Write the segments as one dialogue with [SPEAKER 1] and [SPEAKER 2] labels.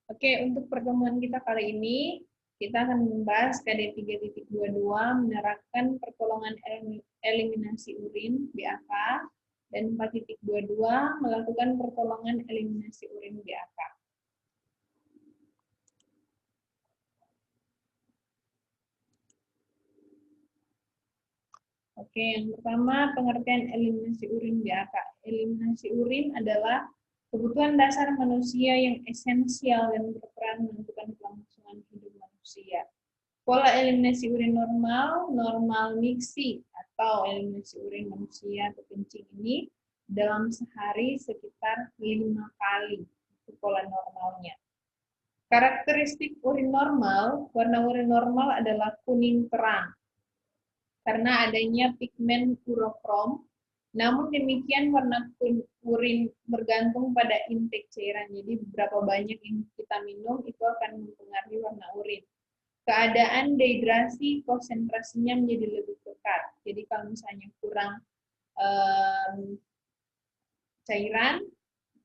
[SPEAKER 1] Oke, untuk pertemuan kita kali ini, kita akan membahas KD 3.22 menerapkan pertolongan eliminasi urin BAK dan 4.22 melakukan pertolongan eliminasi urin BAK. Oke, yang pertama pengertian eliminasi urin BAK. Eliminasi urin adalah kebutuhan dasar manusia yang esensial dan berperan menentukan kelangsungan hidup manusia. Pola eliminasi urin normal mixi atau eliminasi urin manusia atau kencing ini dalam sehari sekitar 5 kali. Itu pola normalnya. Karakteristik urin normal, warna urin normal adalah kuning terang karena adanya pigmen urokrom. Namun demikian warna urin bergantung pada intake cairan. Jadi berapa banyak yang kita minum itu akan mempengaruhi warna urin. Keadaan dehidrasi konsentrasinya menjadi lebih pekat. Jadi kalau misalnya kurang cairan,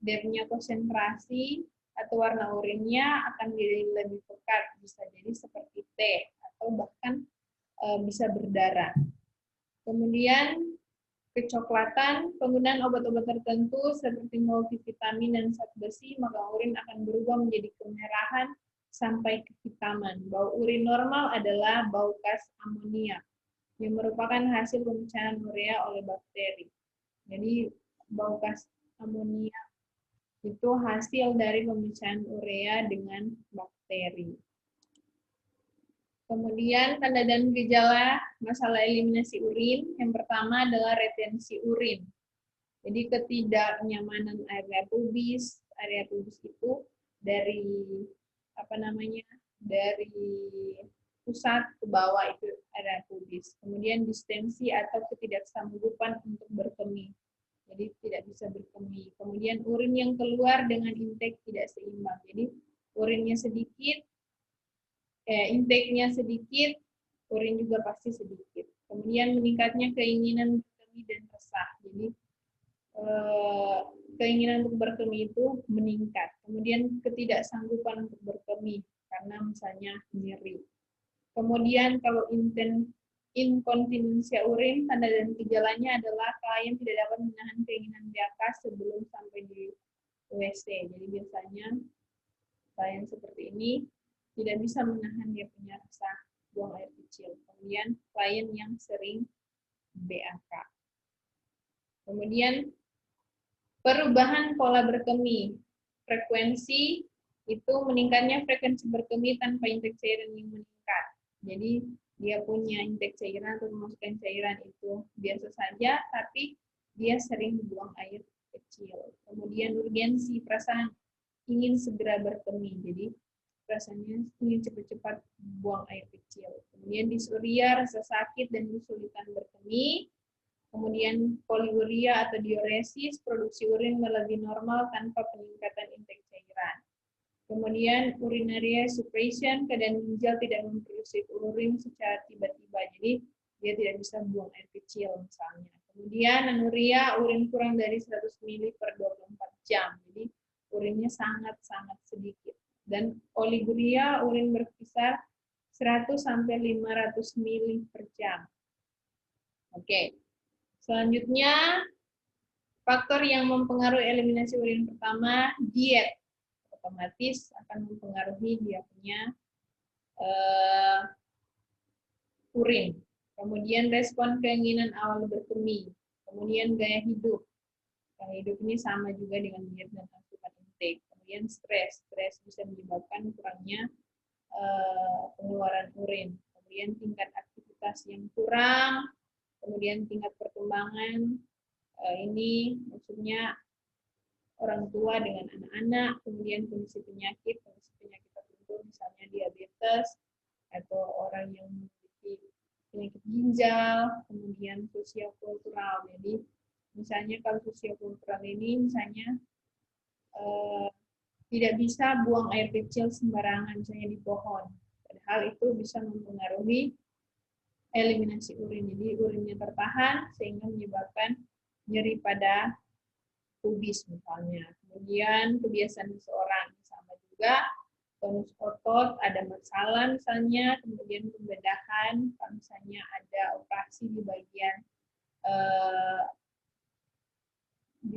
[SPEAKER 1] dia punya konsentrasi atau warna urinnya akan menjadi lebih pekat. Bisa jadi seperti teh atau bahkan bisa berdarah. Kemudian kecoklatan, penggunaan obat-obat tertentu seperti multivitamin dan zat besi, maka urin akan berubah menjadi kemerahan sampai kehitaman. Bau urin normal adalah bau gas amonia yang merupakan hasil pemecahan urea oleh bakteri. Jadi bau gas amonia itu hasil dari pemecahan urea dengan bakteri. Kemudian tanda dan gejala masalah eliminasi urin, yang pertama adalah retensi urin. Jadi ketidaknyamanan area pubis itu dari dari pusat ke bawah itu area pubis. Kemudian distensi atau ketidaksanggupan untuk berkemih. Jadi tidak bisa berkemih. Kemudian urin yang keluar dengan intake tidak seimbang. Jadi urinnya sedikit, intake-nya sedikit, urin juga pasti sedikit. Kemudian meningkatnya keinginan berkemih dan resah. Jadi keinginan untuk berkemih itu meningkat. Kemudian ketidaksanggupan untuk berkemih karena misalnya nyeri. Kemudian kalau inkontinensia urin, tanda dan gejalanya adalah klien tidak dapat menahan keinginan BAK sebelum sampai di WC. Jadi biasanya klien seperti ini tidak bisa menahan dia punya rasa buang air kecil. Kemudian klien yang sering BAK. Kemudian perubahan pola berkemih. Frekuensi itu meningkatnya frekuensi berkemih tanpa intake cairan yang meningkat. Jadi dia punya intake cairan atau memasukkan cairan itu biasa saja, tapi dia sering buang air kecil. Kemudian urgensi, perasaan ingin segera berkemih. Jadi rasanya ingin cepat-cepat buang air kecil. Kemudian disuria, rasa sakit dan kesulitan berkemih. Kemudian poliuria atau diuresis, produksi urin melebihi normal tanpa peningkatan intake cairan. Kemudian urinaria suppression, keadaan ginjal tidak memproduksi urin secara tiba-tiba, jadi dia tidak bisa buang air kecil misalnya. Kemudian anuria, urin kurang dari 100 ml per 24 jam, jadi urinnya sangat-sangat sedikit. Dan oliguria, urin berkisar 100 sampai 500 ml per jam. Oke. Selanjutnya, faktor yang mempengaruhi eliminasi urin pertama, diet. Otomatis akan mempengaruhi dia punya urin. Kemudian respon keinginan awal berkemih. Kemudian gaya hidup. Gaya hidup ini sama juga dengan diet dan asupan intake. Kemudian stres. Stres bisa menyebabkan kurangnya pengeluaran urin. Kemudian tingkat aktivitas yang kurang. Kemudian tingkat perkembangan. Ini maksudnya orang tua dengan anak-anak, kemudian kondisi penyakit tertentu, misalnya diabetes, atau orang yang memiliki penyakit ginjal, kemudian sosial kultural. Jadi, misalnya kalau sosial kultural ini, misalnya tidak bisa buang air kecil sembarangan, misalnya di pohon. Padahal itu bisa mempengaruhi eliminasi urin. Jadi, urinnya tertahan, sehingga menyebabkan nyeri pada pubis misalnya. Kemudian kebiasaan seseorang sama juga tonus otot, ada masalah misalnya, kemudian pembedahan, misalnya ada operasi di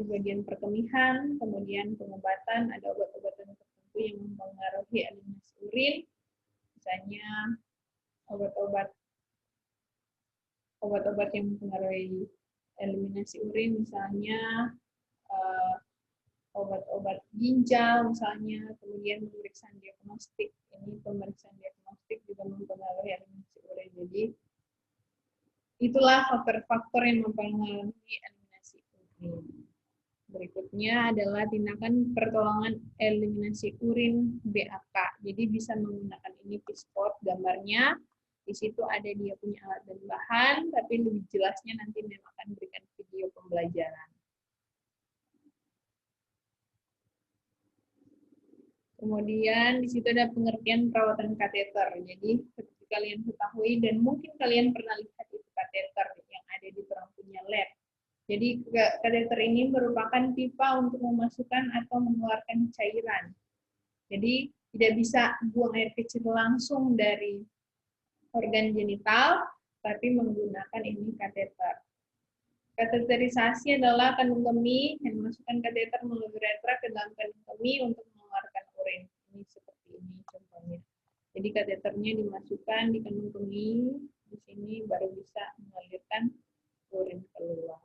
[SPEAKER 1] bagian perkemihan, kemudian pengobatan, ada obat-obatan tertentu yang mempengaruhi eliminasi urin, misalnya obat-obat yang mempengaruhi eliminasi urin, misalnya obat-obat ginjal misalnya, kemudian pemeriksaan diagnostik. Ini pemeriksaan diagnostik juga mempengaruhi eliminasi urin. Jadi itulah faktor-faktor yang mempengaruhi eliminasi urin. Berikutnya adalah tindakan pertolongan eliminasi urin BAK. Jadi bisa menggunakan ini P-spot gambarnya. Di situ ada dia punya alat dan bahan, tapi lebih jelasnya nanti memang akan berikan video pembelajaran. Kemudian di situ ada pengertian perawatan kateter. Jadi seperti kalian ketahui dan mungkin kalian pernah lihat itu kateter yang ada di ruang punya lab. Jadi kateter ini merupakan pipa untuk memasukkan atau mengeluarkan cairan. Jadi tidak bisa buang air kecil langsung dari organ genital, tapi menggunakan ini kateter. Kateterisasi adalah kandung kemih yang memasukkan kateter melalui uretra ke dalam kandung kemih untuk mengeluarkan urin. Ini seperti ini contohnya. Jadi kateternya dimasukkan di kandung kemih, di sini baru bisa mengalirkan urin keluar.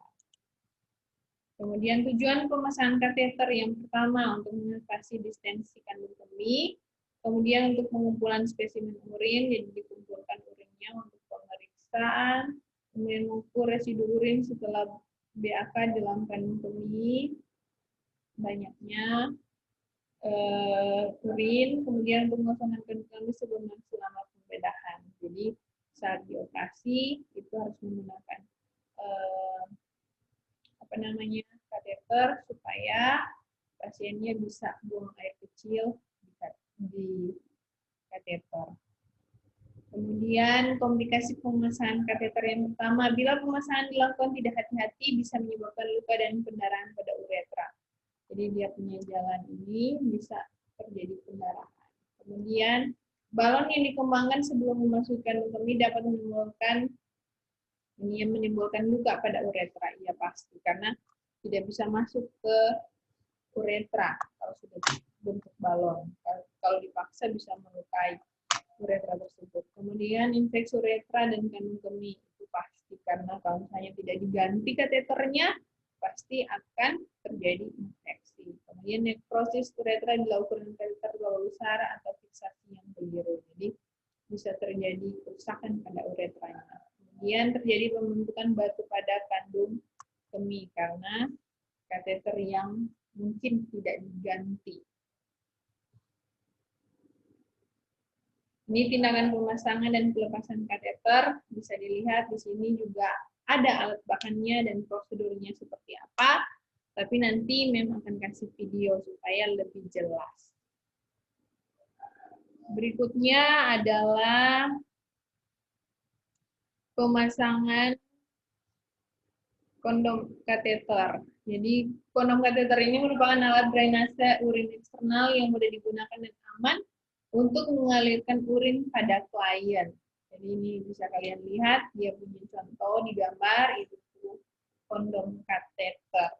[SPEAKER 1] Kemudian tujuan pemasangan kateter yang pertama untuk mengatasi distensi kandung kemih, kemudian untuk pengumpulan spesimen urin, jadi dikumpulkan urinnya untuk pemeriksaan, kemudian mengukur residu urin setelah BAK dalam kandung kemih, banyaknya urin, kemudian pengosongan kandung kemih sebelum dan selama pembedahan. Jadi saat dioperasi itu harus menggunakan kateter supaya pasiennya bisa buang air kecil di kateter. Kemudian komplikasi pemasangan kateter yang pertama, bila pemasangan dilakukan tidak hati-hati bisa menyebabkan luka dan pendarahan pada uretra. Jadi dia punya jalan ini bisa terjadi pendarahan. Kemudian balon yang dikembangkan sebelum memasukkan kemih dapat menimbulkan luka pada uretra. Iya pasti karena tidak bisa masuk ke uretra kalau sudah bentuk balon. Kalau dipaksa bisa melukai uretra tersebut. Kemudian infeksi uretra dan kandung kemih itu pasti karena kalau misalnya tidak diganti kateternya pasti akan terjadi infeksi. Kemudian nekrosis uretra dilakukan dengan kateter terlalu besar atau fiksasi yang keliru. Jadi bisa terjadi kerusakan pada uretranya. Kemudian terjadi pembentukan batu pada kandung kemih karena kateter yang mungkin tidak diganti. Ini tindakan pemasangan dan pelepasan kateter, bisa dilihat di sini juga ada alat bahannya dan prosedurnya seperti apa, tapi nanti memang akan kasih video supaya lebih jelas. Berikutnya adalah pemasangan kondom kateter. Jadi kondom kateter ini merupakan alat drainase urin eksternal yang mudah digunakan dan aman untuk mengalirkan urin pada klien. Jadi ini bisa kalian lihat, dia punya contoh di gambar, itu kondom kateter.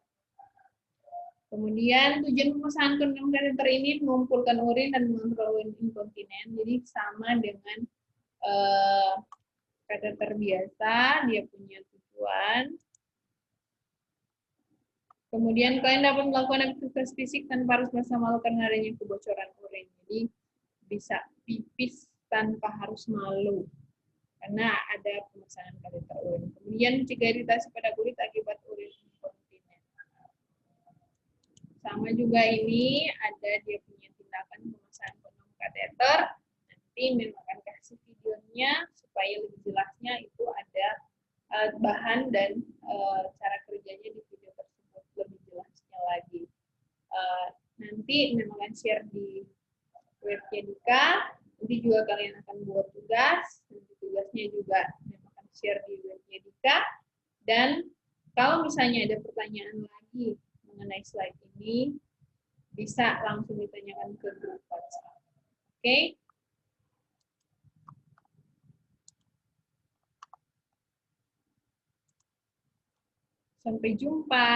[SPEAKER 1] Kemudian tujuan pemasangan kondom kateter ini mengumpulkan urin dan mengontrol urin inkontinen. Jadi sama dengan kateter biasa, dia punya tujuan. Kemudian kalian dapat melakukan aktivitas fisik tanpa harus merasa malu karena adanya kebocoran urin. Jadi bisa pipis tanpa harus malu karena ada pemasangan kateter urin. Kemudian mencegah iritasi pada kulit akibat urin inkontinen. Sama juga ini ada dia punya tindakan pemasangan kondom kateter. Nanti memang akan kasih videonya supaya lebih jelasnya itu ada bahan dan cara kerjanya di video tersebut lebih jelasnya lagi. Nanti memang akan share di webnya Dika. Nanti juga kalian akan buat tugas. Nanti tugasnya juga memang akan share di webnya Dika. Dan kalau misalnya ada pertanyaan lagi mengenai slide ini, bisa langsung ditanyakan ke grup WhatsApp. Oke? Sampai jumpa.